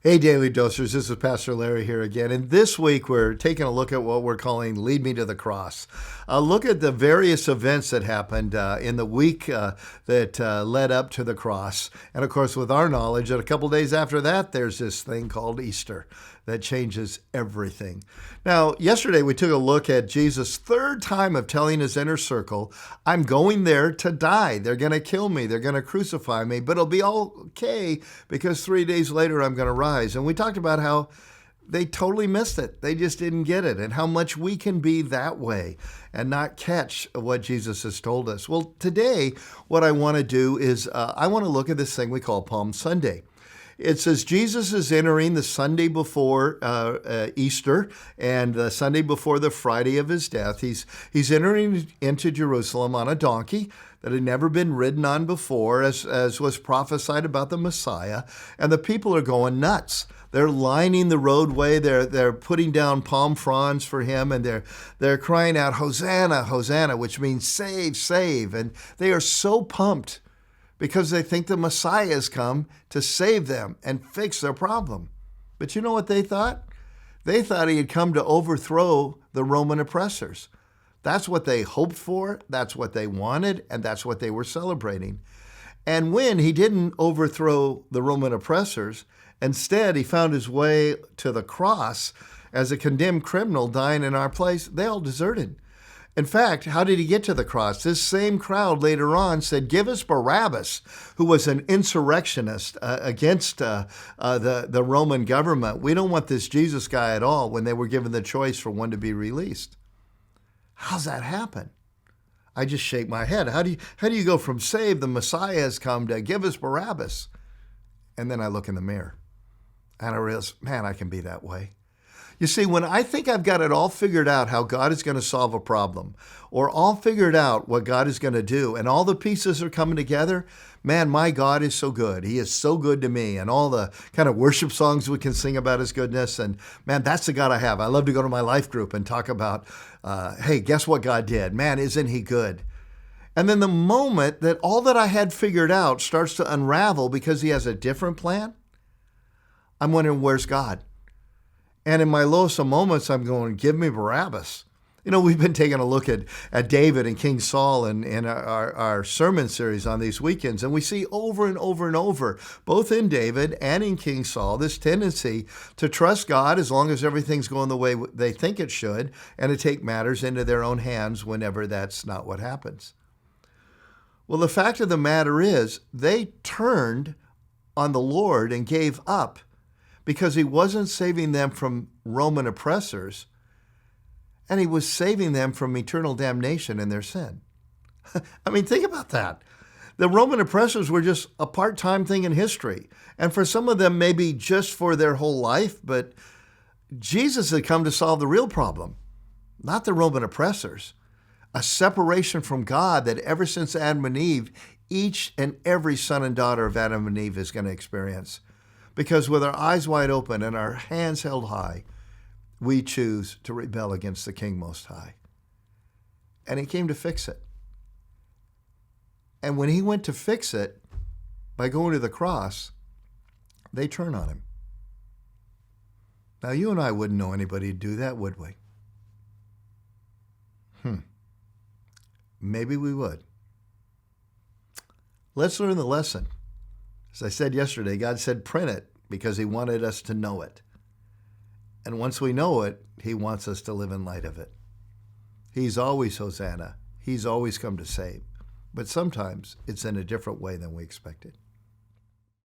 Hey, Daily Dosers, this is Pastor Larry here again. And this week we're taking a look at what we're calling Lead Me to the Cross. Look at the various events that happened in the week that led up to the cross. And of course, with our knowledge that a couple days after that, there's this thing called Easter that changes everything. Now, yesterday we took a look at Jesus' third time of telling his inner circle, I'm going there to die. They're going to kill me. They're going to crucify me, but it'll be all okay because 3 days later I'm going to rise. And we talked about how they totally missed it. They just didn't get it, and how much we can be that way and not catch what Jesus has told us. Well, today, what I want to do is I want to look at this thing we call Palm Sunday. It says Jesus is entering the Sunday before Easter and the Sunday before the Friday of his death. He's entering into Jerusalem on a donkey that had never been ridden on before, as was prophesied about the Messiah. And the people are going nuts. They're lining the roadway. They're putting down palm fronds for him, and they're crying out, Hosanna, Hosanna, which means save, save. And they are so pumped because they think the Messiah has come to save them and fix their problem. But you know what they thought? They thought he had come to overthrow the Roman oppressors. That's what they hoped for, that's what they wanted, and that's what they were celebrating. And when he didn't overthrow the Roman oppressors, instead he found his way to the cross as a condemned criminal dying in our place, they all deserted. In fact, how did he get to the cross? This same crowd later on said, give us Barabbas, who was an insurrectionist against the Roman government. We don't want this Jesus guy at all, when they were given the choice for one to be released. How's that happen? I just shake my head. How do you go from save, the Messiah has come, to give us Barabbas? And then I look in the mirror and I realize, man, I can be that way. You see, when I think I've got it all figured out how God is going to solve a problem, or all figured out what God is going to do, and all the pieces are coming together, man, my God is so good. He is so good to me. And all the kind of worship songs we can sing about his goodness. And man, that's the God I have. I love to go to my life group and talk about, hey, guess what God did? Man, isn't he good? And then the moment that all that I had figured out starts to unravel because he has a different plan, I'm wondering, where's God? And in my lowest of moments, I'm going, give me Barabbas. You know, we've been taking a look at David and King Saul in our sermon series on these weekends, and we see over and over and over, both in David and in King Saul, this tendency to trust God as long as everything's going the way they think it should, and to take matters into their own hands whenever that's not what happens. Well, the fact of the matter is, they turned on the Lord and gave up because he wasn't saving them from Roman oppressors, and he was saving them from eternal damnation in their sin. I mean, think about that. The Roman oppressors were just a part-time thing in history, and for some of them, maybe just for their whole life, but Jesus had come to solve the real problem, not the Roman oppressors. A separation from God that ever since Adam and Eve, each and every son and daughter of Adam and Eve is going to experience. Because with our eyes wide open and our hands held high, we choose to rebel against the King Most High. And he came to fix it. And when he went to fix it, by going to the cross, they turn on him. Now, you and I wouldn't know anybody to do that, would we? Maybe we would. Let's learn the lesson. As I said yesterday, God said print it because he wanted us to know it. And once we know it, he wants us to live in light of it. He's always Hosanna. He's always come to save. But sometimes it's in a different way than we expected.